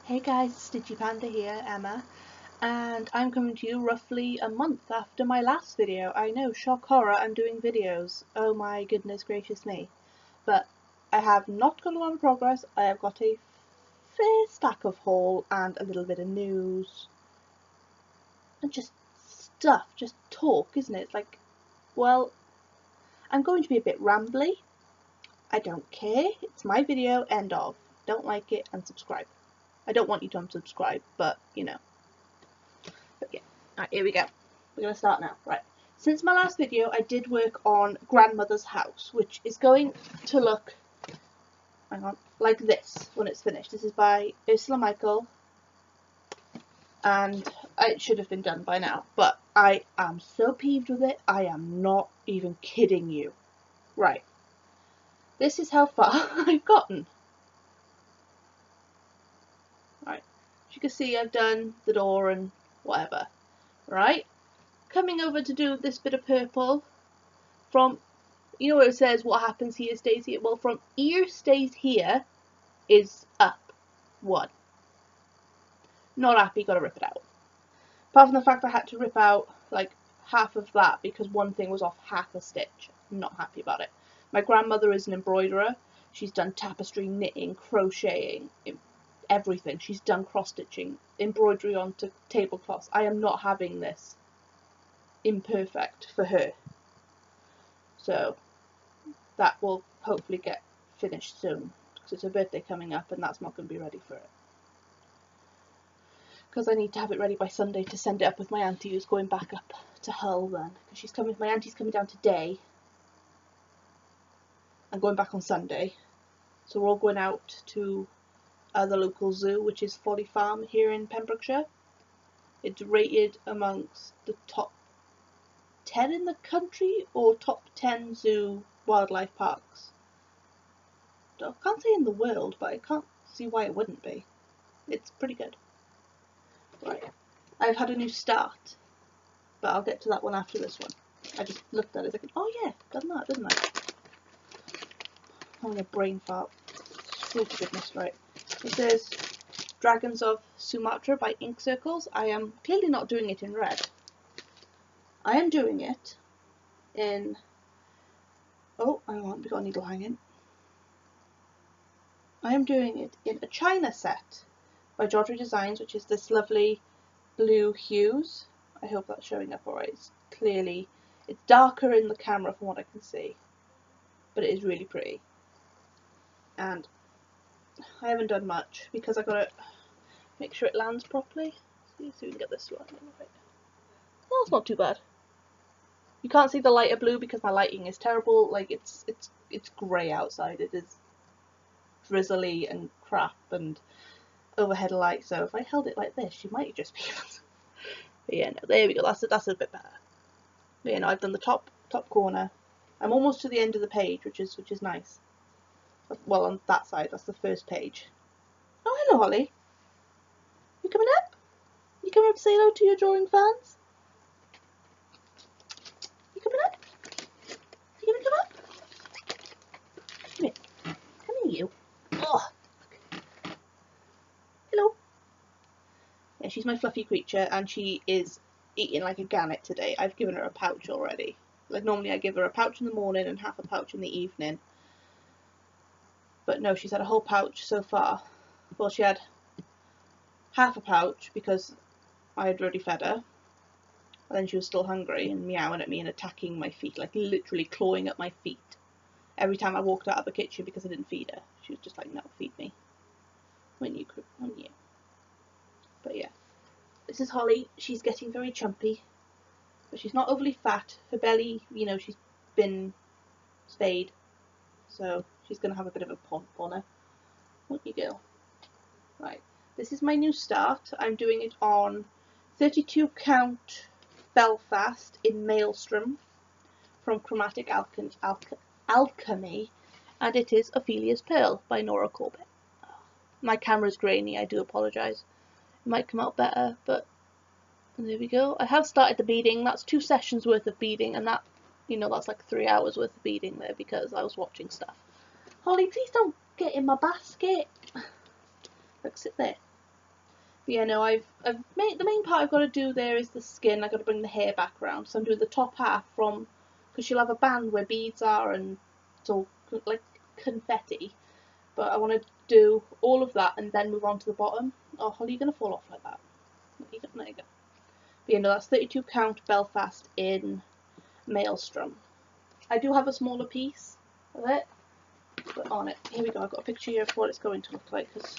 Hey guys, Stitchy Panda here, Emma, and I'm coming to you roughly a month after my last video. I know, shock horror, I'm doing videos. Oh my goodness gracious me. But I have not got a lot of progress. I have got a fair stack of haul and a little bit of news. And just stuff, just talk, isn't it? It's like, well, I'm going to be a bit rambly. I don't care. It's my video, end of. Don't like it, unsubscribe. I don't want you to unsubscribe, but, you know. But yeah, alright, here we go. We're going to start now. Right. Since my last video, I did work on grandmother's house, which is going to look, hang on, like this when it's finished. This is by Ursula Michael, and it should have been done by now, but I am so peeved with it, I am not even kidding you. Right. This is how far I've gotten. Right. As you can see, I've done the door and whatever. Right. Coming over to do this bit of purple from, you know where it says what happens here stays here? Well, from here stays here is up 1. Not happy, gotta rip it out. Apart from the fact I had to rip out like half of that because one thing was off half a stitch. I'm not happy about it. My grandmother is an embroiderer. She's done tapestry, knitting, crocheting, everything. She's done cross-stitching, embroidery onto tablecloths. I am not having this imperfect for her. So that will hopefully get finished soon because it's her birthday coming up and that's not going to be ready for it. Because I need to have it ready by Sunday to send it up with my auntie who's going back up to Hull then. Because she's coming, my auntie's coming down today and going back on Sunday. So we're all going out to the local zoo, which is Folly Farm here in Pembrokeshire. It's rated amongst the top 10 in the country or top 10 zoo wildlife parks. I can't say in the world, but I can't see why it wouldn't be. It's pretty good. Right, I've had a new start, but I'll get to that one after this one. I just looked at it thinking, oh yeah, done that, didn't I? Having a brain fart. Sweet goodness, right. It says Dragons of Sumatra by Ink Circles. I am clearly not doing it in red. I am doing it in, oh, hang on, we got a needle hanging. I am doing it in a China set by Jodrey Designs, which is this lovely blue hues. I hope that's showing up alright. It's clearly, it's darker in the camera from what I can see, but it is really pretty. And I haven't done much because I've got to make sure it lands properly. See if we can get this one. Well, it's not too bad. You can't see the lighter blue because my lighting is terrible. Like it's grey outside. It is drizzly and crap and overhead light. So if I held it like this, you might just be. But yeah, no, there we go. That's a bit better. But yeah, no, I've done the top corner. I'm almost to the end of the page, which is nice. Well, on that side, that's the first page. Oh, hello, Holly. You coming up? You coming up to say hello to your drawing fans? You coming up? You gonna come up? Come here. Come here, you. Oh. Hello. Yeah, she's my fluffy creature, and she is eating like a gannet today. I've given her a pouch already. Like, normally I give her a pouch in the morning and half a pouch in the evening. But no, she's had a whole pouch so far. Well, she had half a pouch because I had already fed her. And then she was still hungry and meowing at me and attacking my feet, like literally clawing at my feet. Every time I walked out of the kitchen because I didn't feed her. She was just like, no, feed me. When you. But yeah. This is Holly. She's getting very chumpy. But she's not overly fat. Her belly, you know, she's been spayed. So she's going to have a bit of a pomp on her. Won't you, girl? Right. This is my new start. I'm doing it on 32 count Belfast in Maelstrom from Chromatic Alchemy, and it is Ophelia's Pearl by Nora Corbett. My camera's grainy, I do apologise. It might come out better, but there we go. I have started the beading. That's 2 sessions worth of beading, and that, you know, that's like 3 hours worth of beading there because I was watching stuff. Holly, please don't get in my basket. Look, sit there. Yeah, no, I've made the main part I've got to do there is the skin. I've got to bring the hair back around. So I'm doing the top half from, because she'll have a band where beads are and it's all like confetti. But I want to do all of that and then move on to the bottom. Oh, Holly, you're going to fall off like that. There you go. But yeah, no, that's 32 count Belfast in Maelstrom. I do have a smaller piece of it, but on it. Here we go. I've got a picture here of what it's going to look like because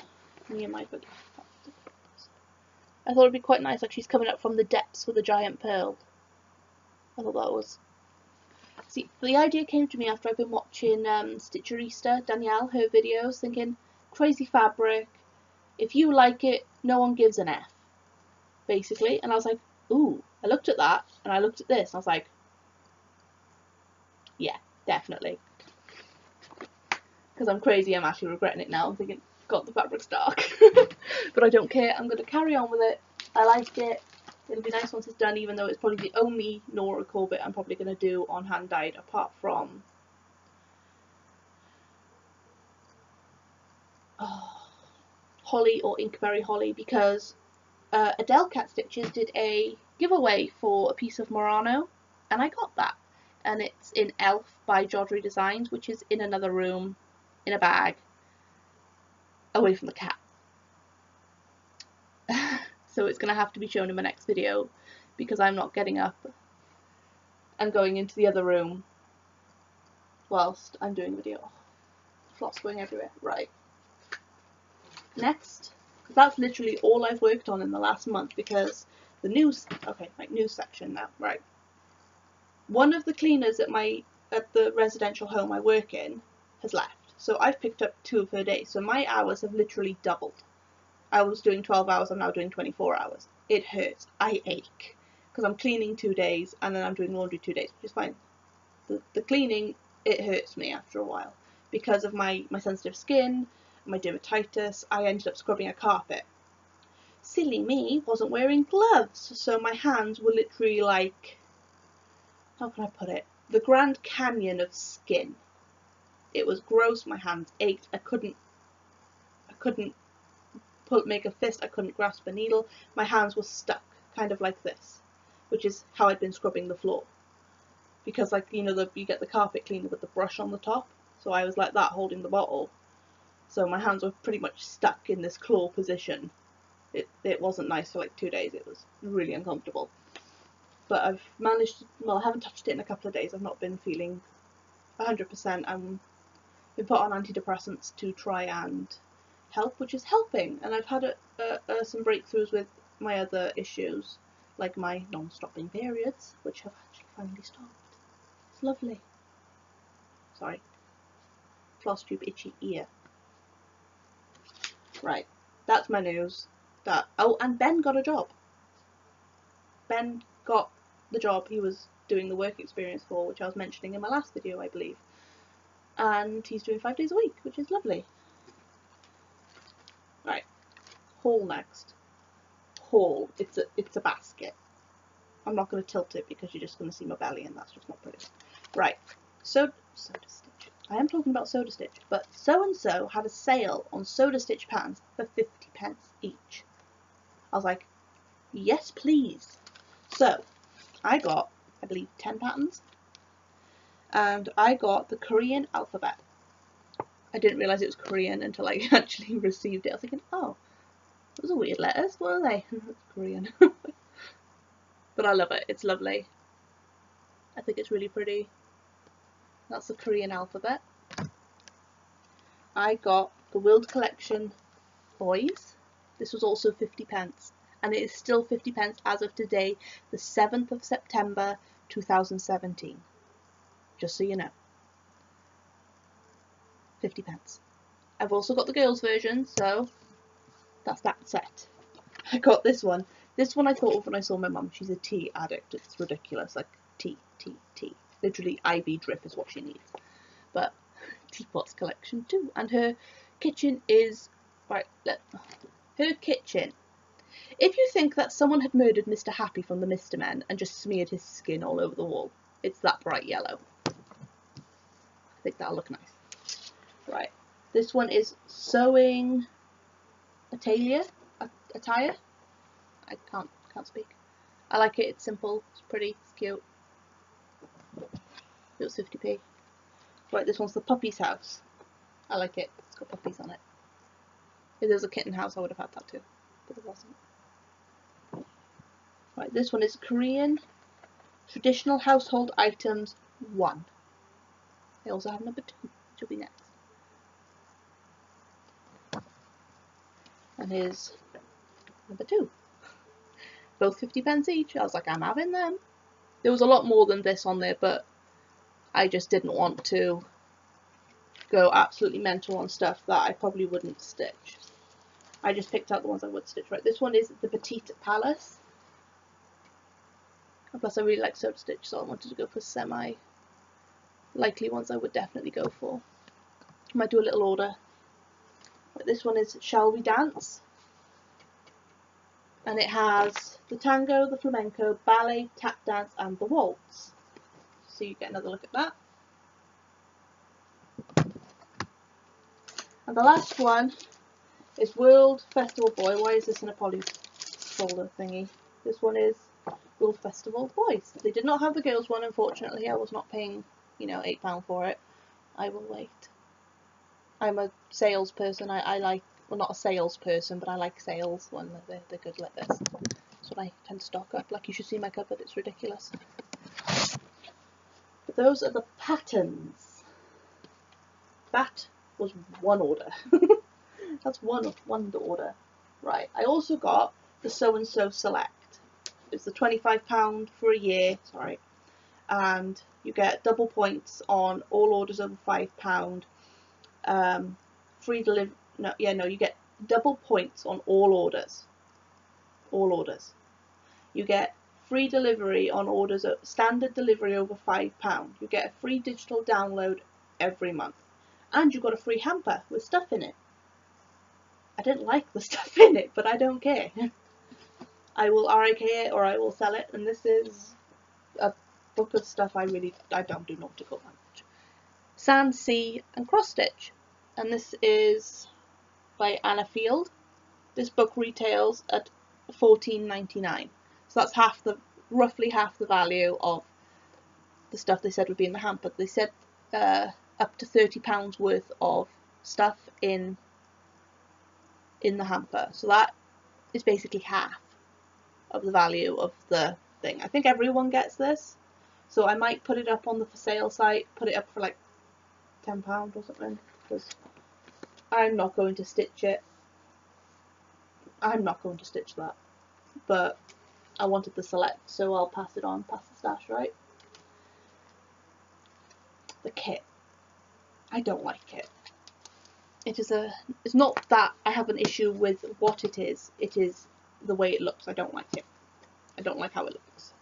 me and my book. I thought it'd be quite nice, like she's coming up from the depths with a giant pearl. I thought that was. See, the idea came to me after I've been watching Stitcherista, Danielle, her videos, thinking, crazy fabric, if you like it, no one gives an F, basically. And I was like, ooh, I looked at that, and I looked at this, and I was like, yeah, definitely. Because I'm crazy, I'm actually regretting it now. I'm thinking, God, the fabric's dark. But I don't care, I'm going to carry on with it. I like it. It'll be nice once it's done, even though it's probably the only Nora Corbett I'm probably going to do on hand dyed, apart from Holly or Inkberry Holly, because Adele Cat Stitches did a giveaway for a piece of Murano, and I got that. And it's in Elf by Jodry Designs, which is in another room, in a bag, away from the cat. So it's going to have to be shown in my next video, because I'm not getting up and going into the other room whilst I'm doing a video. Floss going everywhere. Right. Next, because that's literally all I've worked on in the last month, because the news, okay, like news section now, right. One of the cleaners at the residential home I work in has left, so I've picked up 2 of her days, so my hours have literally doubled. I was doing 12 hours, I'm now doing 24 hours. It hurts. I ache. Because I'm cleaning 2 days, and then I'm doing laundry 2 days, which is fine. The cleaning, it hurts me after a while. Because of my sensitive skin, my dermatitis, I ended up scrubbing a carpet. Silly me, wasn't wearing gloves, so my hands were literally like, how can I put it? The Grand Canyon of skin. It was gross, my hands ached, I couldn't make a fist, I couldn't grasp a needle, my hands were stuck, kind of like this, which is how I'd been scrubbing the floor. Because, like, you know, you get the carpet cleaner with the brush on the top, so I was like that holding the bottle. So my hands were pretty much stuck in this claw position. It wasn't nice for like 2 days, it was really uncomfortable. But I've managed, well, I haven't touched it in a couple of days, I've not been feeling 100%, I've been put on antidepressants to try and help, which is helping, and I've had some breakthroughs with my other issues, like my non-stopping periods, which have actually finally stopped. It's lovely. Sorry. Flosstube itchy ear. Right, that's my news. Oh, and Ben got a job. Ben got the job he was doing the work experience for, which I was mentioning in my last video, I believe. And he's doing 5 days a week, which is lovely. Right, haul next. Haul. It's a basket. I'm not going to tilt it because you're just going to see my belly, and that's just not pretty. Right, Soda Stitch. I am talking about Soda Stitch, but so-and-so had a sale on Soda Stitch patterns for 50p each. I was like, yes please. So, I got, I believe, 10 patterns, and I got the Korean alphabet. I didn't realise it was Korean until I actually received it. I was thinking, oh, those are weird letters, what are they? It's Korean. But I love it, it's lovely. I think it's really pretty. That's the Korean alphabet. I got the World Collection Boys. This was also 50p, and it is still 50p as of today, the 7th of September 2017. Just so you know. 50p. I've also got the girls version, so that's that set. I got this one. This one I thought of when I saw my mum. She's a tea addict. It's ridiculous. Like, tea. Literally, IV drip is what she needs. But, teapots collection too. And her kitchen is... Right, her kitchen. If you think that someone had murdered Mr. Happy from the Mr. Men and just smeared his skin all over the wall, it's that bright yellow. I think that'll look nice. Right, this one is Sewing Atelier. attire. I can't speak. I like it. It's simple. It's pretty. It's cute. It was 50p. Right, this one's the puppy's house. I like it. It's got puppies on it. If there was a kitten house, I would have had that too, but there wasn't. Right, this one is Korean Traditional Household Items 1. They also have number 2, which will be next. And here's number 2. Both 50p each. I was like, I'm having them. There was a lot more than this on there, but I just didn't want to go absolutely mental on stuff that I probably wouldn't stitch. I just picked out the ones I would stitch. Right, this one is the Petite Palace. And plus I really like sewed stitch, so I wanted to go for semi-likely ones I would definitely go for. Might do a little order. Right, this one is Shall We Dance? And it has the tango, the flamenco, ballet, tap dance and the waltz. So you get another look at that. And the last one is World Festival Boy. Why is this in a poly folder thingy? This one is World Festival Boys. They did not have the girls one, unfortunately. I was not paying, you know, £8 for it. I will wait. I'm a salesperson. I like, well, not a salesperson, but I like sales when they're good like this. That's what I tend to stock up. Like, you should see my cupboard. It's ridiculous. But those are the patterns. That was one order. That's one order. Right. I also got the So and So Select. It's the £25 for a year. Sorry. And you get double points on all orders over £5. Free delivery. No, you get double points on all orders. All orders. You get free delivery on orders of standard delivery over £5. You get a free digital download every month. And you got a free hamper with stuff in it. I didn't like the stuff in it, but I don't care. I will RIK it or I will sell it, and this is a book of stuff I don't do nautical that much. Sand, Sea and Cross Stitch. And this is by Anna Field. This book retails at $14.99. So that's roughly half the value of the stuff they said would be in the hamper. They said up to £30 worth of stuff in the hamper. So that is basically half of the value of the thing. I think everyone gets this. So I might put it up on the for sale site, put it up for like £10 or something, because I'm not going to stitch it. I'm not going to stitch that. But I wanted the select, so I'll pass it on, pass the stash, right? The kit. I don't like it. It's not that I have an issue with what it is the way it looks. I don't like it. I don't like how it looks.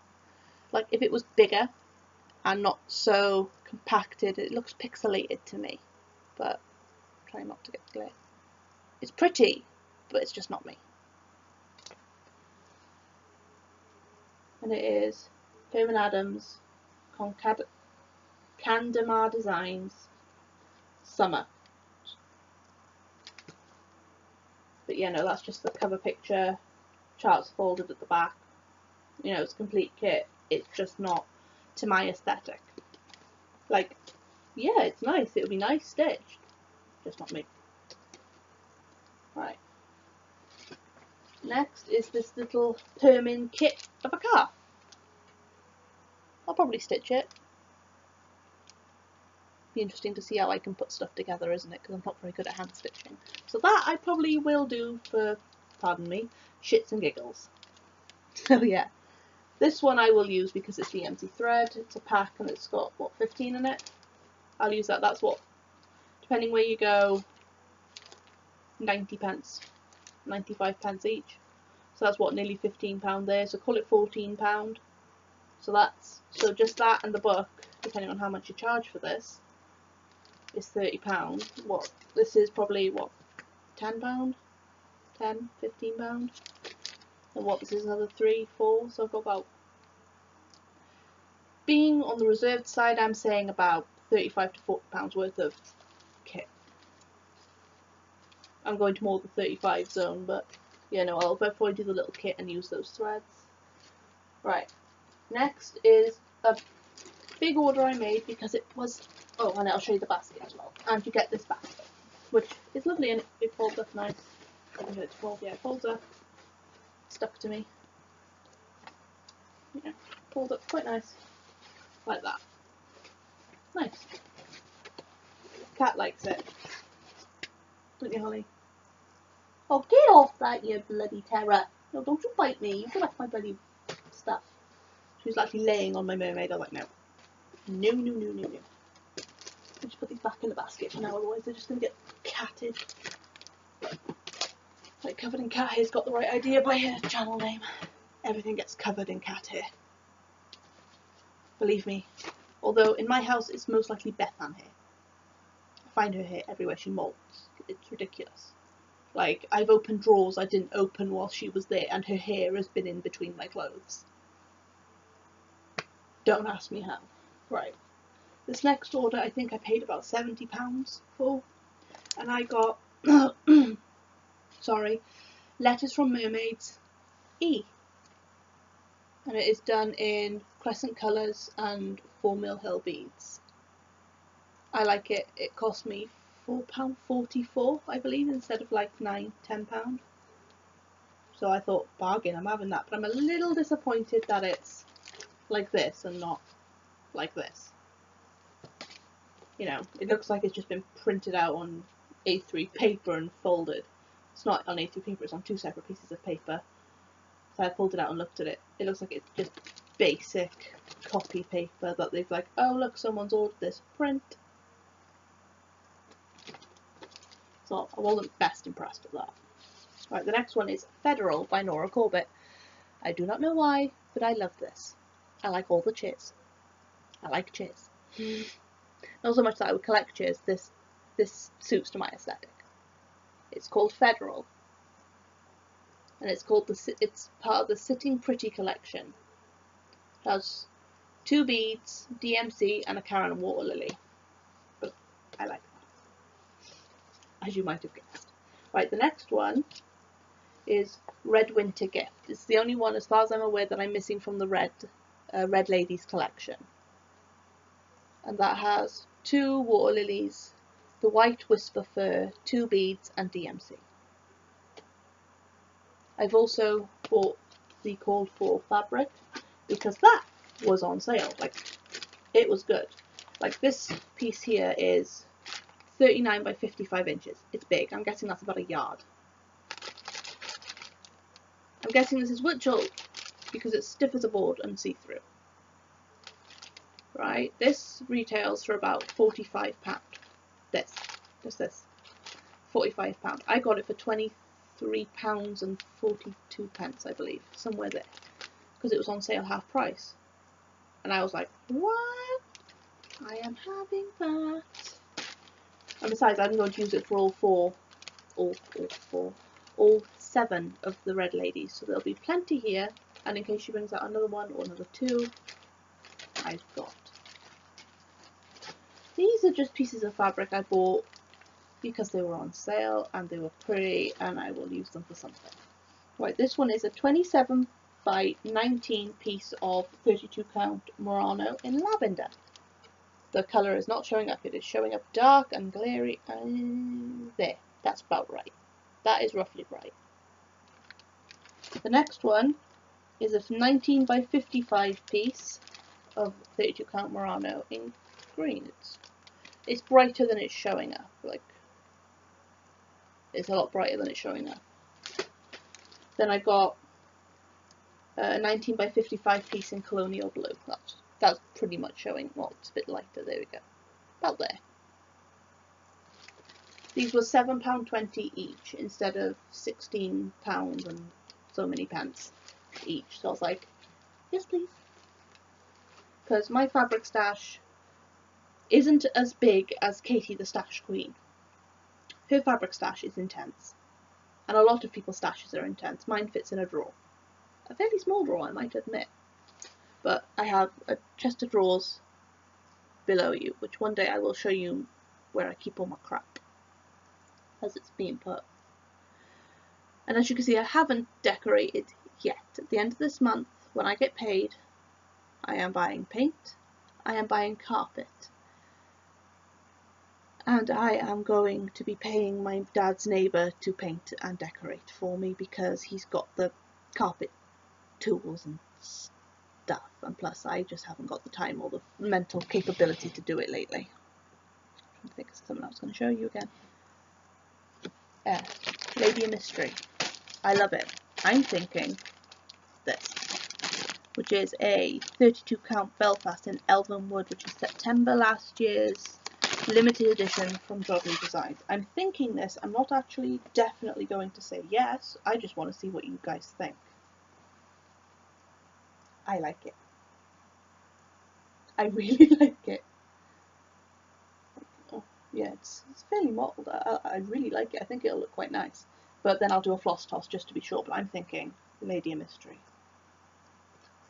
Like, if it was bigger and not so compacted, it looks pixelated to me. But I'm trying not to get glare. It's pretty, but it's just not me. And it is Herman Adams, Candemar Designs, Summer. But yeah, no, that's just the cover picture. Charts folded at the back. You know, it's a complete kit. It's just not to my aesthetic. Like, yeah, it's nice. It would be nice stitched. Just not me. Right. Next is this little Herman kit of a car. I'll probably stitch it. Be interesting to see how I can put stuff together, isn't it? Because I'm not very good at hand stitching. So that I probably will do for, pardon me, shits and giggles. So yeah, this one I will use because it's DMC thread. It's a pack and it's got, what, 15 in it? I'll use that. That's what, depending where you go, 90p, 95p each. So that's what, nearly £15 there. So call it £14. So just that and the book, depending on how much you charge for this, is £30. What, this is probably, what, £10? 10, £15? And what, this is another 3, 4, so I've got about, being on the reserved side, I'm saying about £35 to £40 worth of kit. I'm going to more than 35 zone, but Yeah, no, I'll before I do the little kit and use those threads. Right, next is a big order I made because it was, oh, and I'll show you the basket as well. And you get this basket, which is lovely and it folds up nice. I don't know if it's folded, yeah, it folds up. Stuck to me. Yeah, folds up quite nice. Like that. Nice. Cat likes it. Don't you, Holly? Oh, get off that, you bloody terror. No, don't you bite me. You get off my bloody stuff. She was actually laying on my mermaid. I was like, no. No, no, no, no, no. I just put these back in the basket for now, otherwise they're just going to get catted. Like, covered in cat hair's got the right idea by her channel name. Everything gets covered in cat hair. Believe me. Although, in my house, it's most likely Bethan hair. I find her hair everywhere she molts. It's ridiculous. Like, I've opened drawers I didn't open while she was there, and her hair has been in between my clothes. Don't ask me how. Right. This next order I think I paid about £70 for. And I got, sorry, Letters from Mermaids E. And it is done in Crescent Colours and 4 Mill Hill beads. I like it. It cost me £4.44, I believe, instead of like £9, £10. So I thought, bargain, I'm having that. But I'm a little disappointed that it's like this and not like this. You know, it looks like it's just been printed out on A3 paper and folded. It's not on A3 paper, it's on 2 separate pieces of paper. So I pulled it out and looked at it. It looks like it's just basic copy paper that they've like, oh look, someone's ordered this print. So I wasn't best impressed with that. Right, the next one is Federal by Nora Corbett. I do not know why, but I love this. I like all the cheers. I like cheers. Not so much that I would collect cheers. This suits to my aesthetic. It's called Federal, and it's part of the Sitting Pretty collection. It has 2 beads, DMC, and a Karen water lily. But I like that, as you might have guessed. Right, the next one is Red Winter Gift. It's the only one, as far as I'm aware, that I'm missing from the Red Ladies collection. And that has 2 water lilies, the white whisper fur, 2 beads, and DMC. I've also bought the called for fabric because that was on sale. Like, it was good. Like, this piece here is 39 by 55 inches. It's big. I'm guessing that's about a yard. I'm guessing this is Witchel because it's stiff as a board and see-through. Right, this retails for about £45. This. £45. I got it for £23 and 42 pence, I believe, somewhere there, because it was on sale half price. And I was like, what? I am having that. And besides, I'm going to use it for all 7 of the Red Ladies, so there'll be plenty here. And in case she brings out another one or another 2, I've got. These are just pieces of fabric I bought because they were on sale and they were pretty, and I will use them for something. Right, this one is a 27 by 19 piece of 32 count Murano in lavender. The colour is not showing up, it is showing up dark and glary. There, that's about right. That is roughly right. The next one is a 19 by 55 piece of 32 count Murano in green. It's brighter than it's showing up. Like, it's a lot brighter than it's showing up. Then I got a 19 by 55 piece in colonial blue. That's pretty much showing. Well, it's a bit lighter. There we go. About there. These were £7.20 each instead of £16 and so many pence each. So I was like, yes, please. Because my fabric stash isn't as big as Katie the Stash Queen. Her fabric stash is intense. And a lot of people's stashes are intense. Mine fits in a drawer. A fairly small drawer, I might admit. But I have a chest of drawers below you, which one day I will show you where I keep all my crap as it's being put. And as you can see, I haven't decorated yet. At the end of this month, when I get paid, I am buying paint, I am buying carpet, and I am going to be paying my dad's neighbour to paint and decorate for me because he's got the carpet tools and stuff, and plus I just haven't got the time or the mental capability to do it lately. I think it's something I was going to show you again. Lady of Mystery. I love it. I'm thinking this, which is a 32 count Belfast in Elven Wood, which is September last year's limited edition from Jolly Designs. I'm thinking this. I'm not actually definitely going to say yes. I just want to see what you guys think. I like it. I really like it. Oh, yeah, it's fairly mottled. I really like it. I think it'll look quite nice. But then I'll do a floss toss just to be sure. But I'm thinking Lady of Mystery.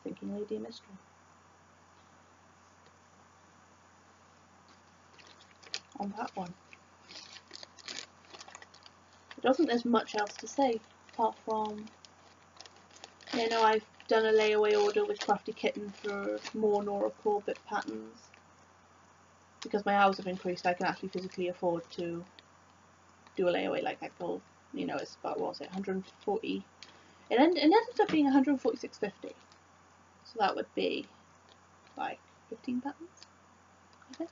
Thinking Lady of Mystery. On that one. I don't think there's much else to say apart from, you know, I've done a layaway order with Crafty Kitten for more Nora Corbett patterns. Because my hours have increased, I can actually physically afford to do a layaway like that. You know, it's about, what was it, 140. It ended up being 146.50. So that would be like 15 patterns, I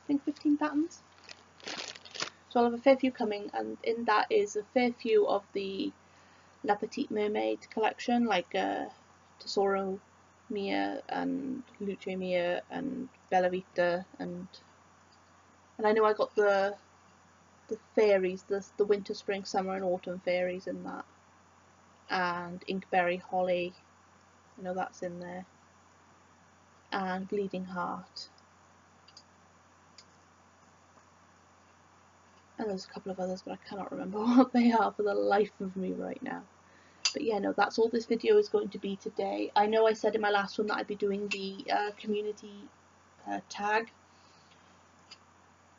think 15 patterns. So I'll have a fair few coming, and in that is a fair few of the La Petite Mermaid collection, like Tesoro Mia and Luce Mia and Bella Vita, and I know I got the fairies, the winter, spring, summer and autumn fairies in that, and Inkberry Holly, I know that's in there, and Bleeding Heart, and there's a couple of others but I cannot remember what they are for the life of me right now. But yeah, no, that's all this video is going to be today. I know I said in my last one that I'd be doing the community tag.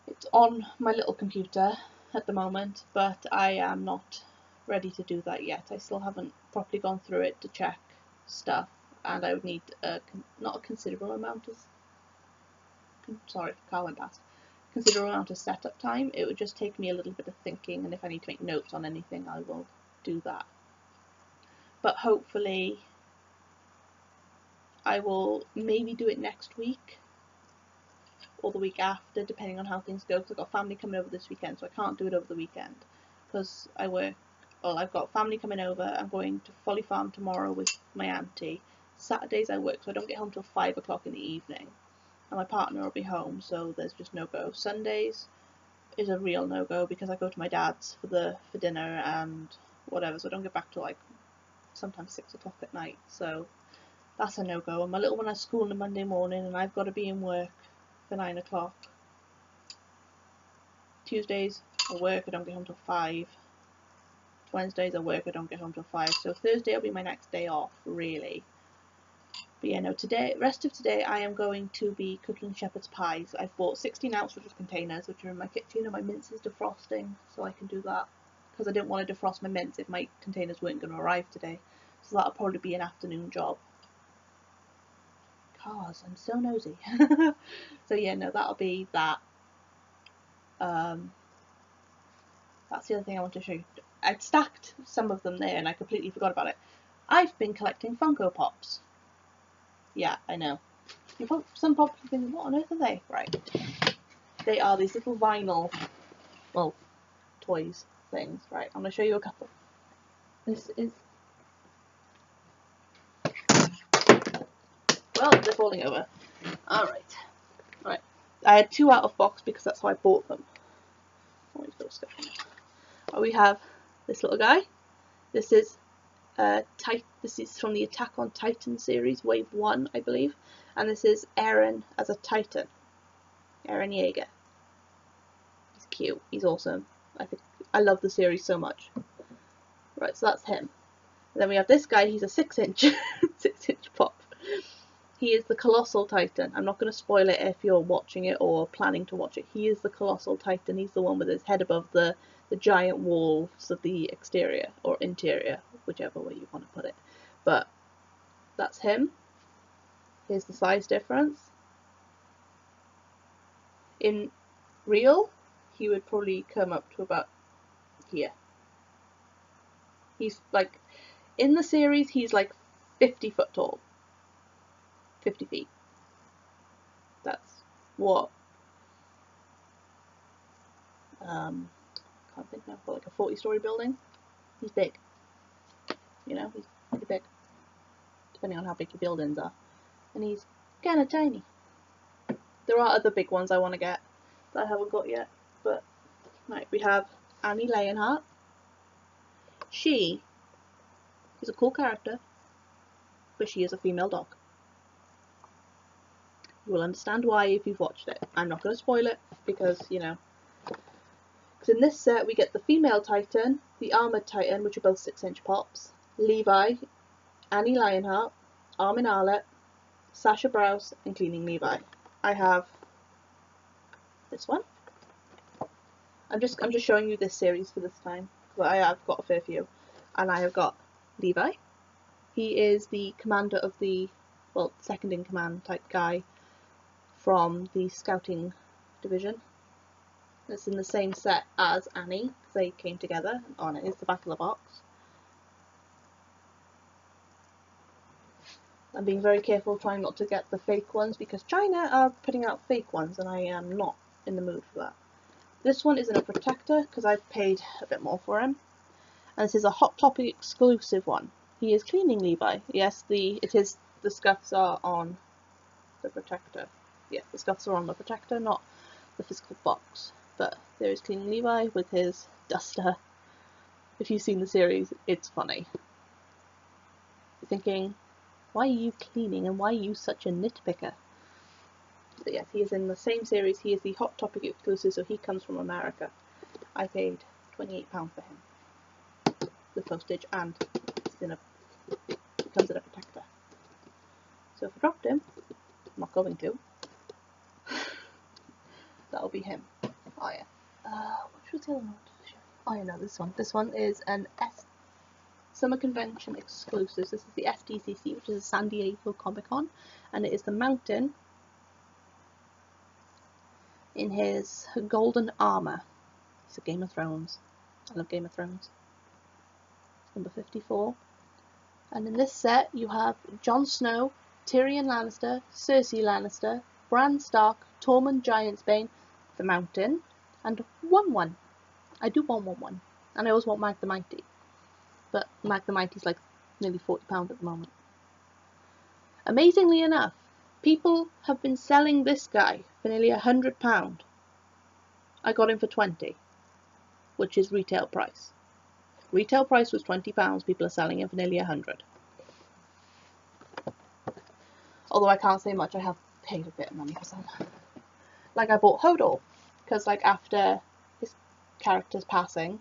It's on my little computer at the moment, but I am not ready to do that yet. I still haven't properly gone through it to check stuff, and I would need not a considerable amount of, sorry, the car went past, considerable amount of setup time. It would just take me a little bit of thinking, and if I need to make notes on anything, I will do that. But hopefully I will maybe do it next week or the week after, depending on how things go, because I've got family coming over this weekend, so I can't do it over the weekend because I work. Well, I've got family coming over. I'm going to Folly Farm tomorrow with my auntie. Saturdays I work, so I don't get home till 5 o'clock in the evening, and my partner will be home, so there's just no go. Sundays is a real no go because I go to my dad's for dinner and whatever, so I don't get back till like sometimes 6 o'clock at night, so that's a no go. And my little one has school on a Monday morning, and I've got to be in work for 9 o'clock. Tuesdays I work, I don't get home till 5. Wednesdays I work, I don't get home till 5. So Thursday will be my next day off, really. But yeah, no, today, rest of today I am going to be cooking shepherd's pies. I've bought 16-ounce little containers, which are in my kitchen, and my mince is defrosting, so I can do that. Because I didn't want to defrost my mince if my containers weren't going to arrive today. So that'll probably be an afternoon job. Cars, I'm so nosy. So yeah, no, that'll be that. That's the other thing I want to show you. I'd stacked some of them there and I completely forgot about it. I've been collecting Funko Pops. Yeah, I know. Some Pops have been, what on earth are they? Right. They are these little vinyl, well, toys things. Right, I'm going to show you a couple. This is... Well, they're falling over. Alright. Right. I had 2 out of box because that's how I bought them. Oh, he's got stuff in it. We have this little guy. This is this is from the Attack on Titan series, Wave 1, I believe. And this is Eren as a Titan. Eren Yeager. He's cute. He's awesome. I love the series so much. Right, so that's him. And then we have this guy. He's a 6-inch 6-inch pop. He is the Colossal Titan. I'm not going to spoil it if you're watching it or planning to watch it. He is the Colossal Titan. He's the one with his head above the the giant walls of the exterior or interior, whichever way you want to put it. But that's him. Here's the size difference. In real, he would probably come up to about here. He's like, in the series, he's like 50 foot tall. 50 feet. That's what, can't think now, but like a 40-story building. He's big. You know, he's pretty big. Depending on how big your buildings are. And he's kind of tiny. There are other big ones I want to get that I haven't got yet. But, right, we have Annie Lionheart. She is a cool character, but she is a female dog. You will understand why if you've watched it. I'm not going to spoil it because, you know. Because in this set we get the female Titan, the armoured Titan, which are both 6-inch pops, Levi, Annie Lionheart, Armin Arlett, Sasha Browse, and Cleaning Levi. I have this one. I'm just showing you this series for this time, because I have got a fair few. And I have got Levi. He is the commander of the, well, second in command type guy from the scouting division. It's in the same set as Annie, because they came together. On it is the back of the box. I'm being very careful trying not to get the fake ones, because China are putting out fake ones and I am not in the mood for that. This one is in a protector because I've paid a bit more for him. And this is a Hot Topic exclusive one. He is Cleaning Levi. Yes, the scuffs are on the protector. Yeah, the scuffs are on the protector, not the physical box. But there is Cleaning Levi with his duster. If you've seen the series, it's funny. You're thinking, why are you cleaning and why are you such a nitpicker? But yes, he is in the same series. He is the Hot Topic exclusive, so he comes from America. I paid £28 for him. The postage, and he comes in a protector. So if I dropped him, I'm not going to. That'll be him. Oh yeah. What was the other one? Oh yeah, no, this one. This one is an Summer Convention exclusive. This is the SDCC, which is a San Diego Comic Con, and it is the Mountain in his golden armor. It's a Game of Thrones. I love Game of Thrones. Number 54. And in this set you have Jon Snow, Tyrion Lannister, Cersei Lannister, Bran Stark, Tormund Giantsbane, the Mountain, and 1-1. I do want 1-1. And I always want Mag the Mighty. But Mag the Mighty's like nearly £40 at the moment. Amazingly enough, people have been selling this guy for nearly £100. I got him for 20, which is retail price. Retail price was £20, people are selling him for nearly 100. Although I can't say much, I have paid a bit of money for some. Like I bought Hodor, because like after his character's passing,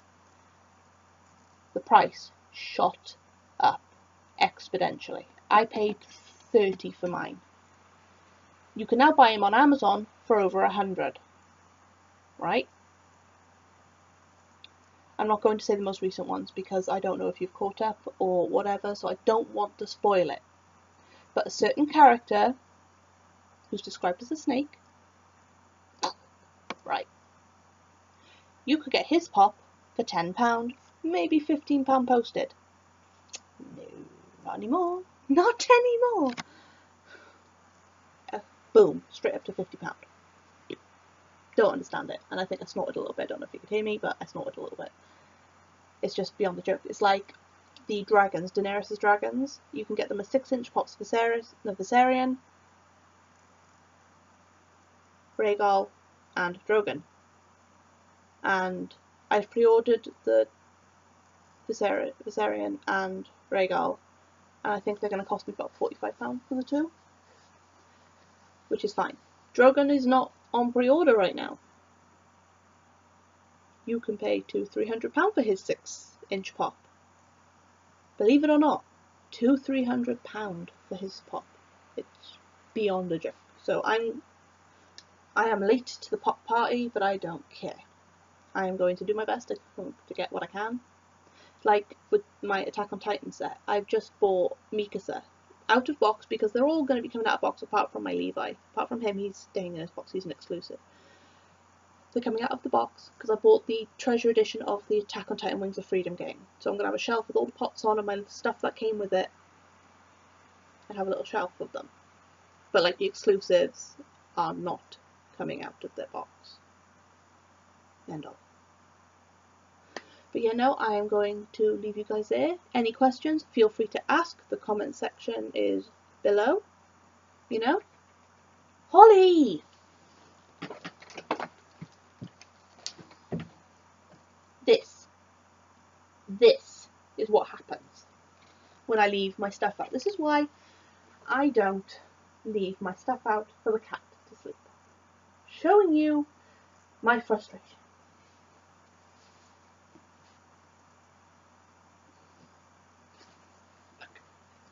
the price shot up exponentially. I paid 30 for mine. You can now buy him on Amazon for over 100. Right? I'm not going to say the most recent ones because I don't know if you've caught up or whatever, so I don't want to spoil it. But a certain character who's described as a snake, right, you could get his pop for £10, maybe £15 posted. No, not anymore. Not anymore. Boom, straight up to £50. Don't understand it, and I think I snorted a little bit. I don't know if you could hear me, but I snorted a little bit. It's just beyond the joke. It's like the dragons, Daenerys' dragons. You can get them as 6-inch pops for Viserion, Rhaegal, and Drogon. And I've pre-ordered the Viserion and Rhaegal, and I think they're going to cost me about £45 for the two, which is fine. Drogon is not on pre-order right now. You can pay £200-300 for his 6-inch pop. Believe it or not, £200-300 for his pop. It's beyond a joke. So I am late to the pop party, but I don't care. I am going to do my best to get what I can. Like with my Attack on Titan set, I've just bought Mikasa out of box because they're all going to be coming out of box apart from my Levi. Apart from him, he's staying in his box, he's an exclusive. They're coming out of the box because I bought the treasure edition of the Attack on Titan Wings of Freedom game. So I'm going to have a shelf with all the pots on and my stuff that came with it, and have a little shelf of them. But like the exclusives are not coming out of their box. End of. But yeah, no, I am going to leave you guys there. Any questions, feel free to ask. The comment section is below. You know? Holly! This is what happens when I leave my stuff out. This is why I don't leave my stuff out for the cat to sleep. Showing you my frustration.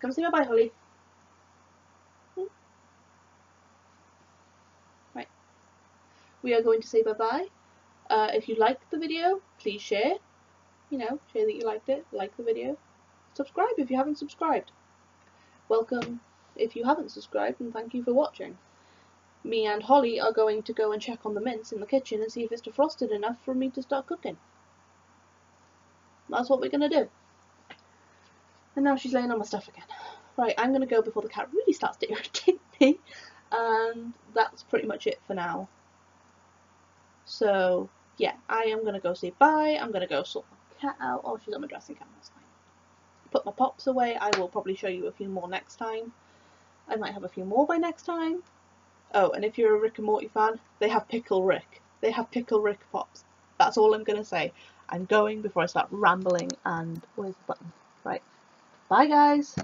Come say bye-bye, Holly. Right. We are going to say bye-bye. If you liked the video, please share. You know, share that you liked it, like the video. Subscribe if you haven't subscribed. Welcome if you haven't subscribed, and thank you for watching. Me and Holly are going to go and check on the mince in the kitchen and see if it's defrosted enough for me to start cooking. That's what we're going to do. And now she's laying on my stuff again. Right, I'm going to go before the cat really starts to irritate me. And that's pretty much it for now. So, yeah, I am going to go say bye. I'm going to go sort my cat out. Oh, she's on my dressing gown, that's fine. Put my pops away. I will probably show you a few more next time. I might have a few more by next time. Oh, and if you're a Rick and Morty fan, they have Pickle Rick. They have Pickle Rick pops. That's all I'm going to say. I'm going before I start rambling, and where's the button? Right. Bye, guys.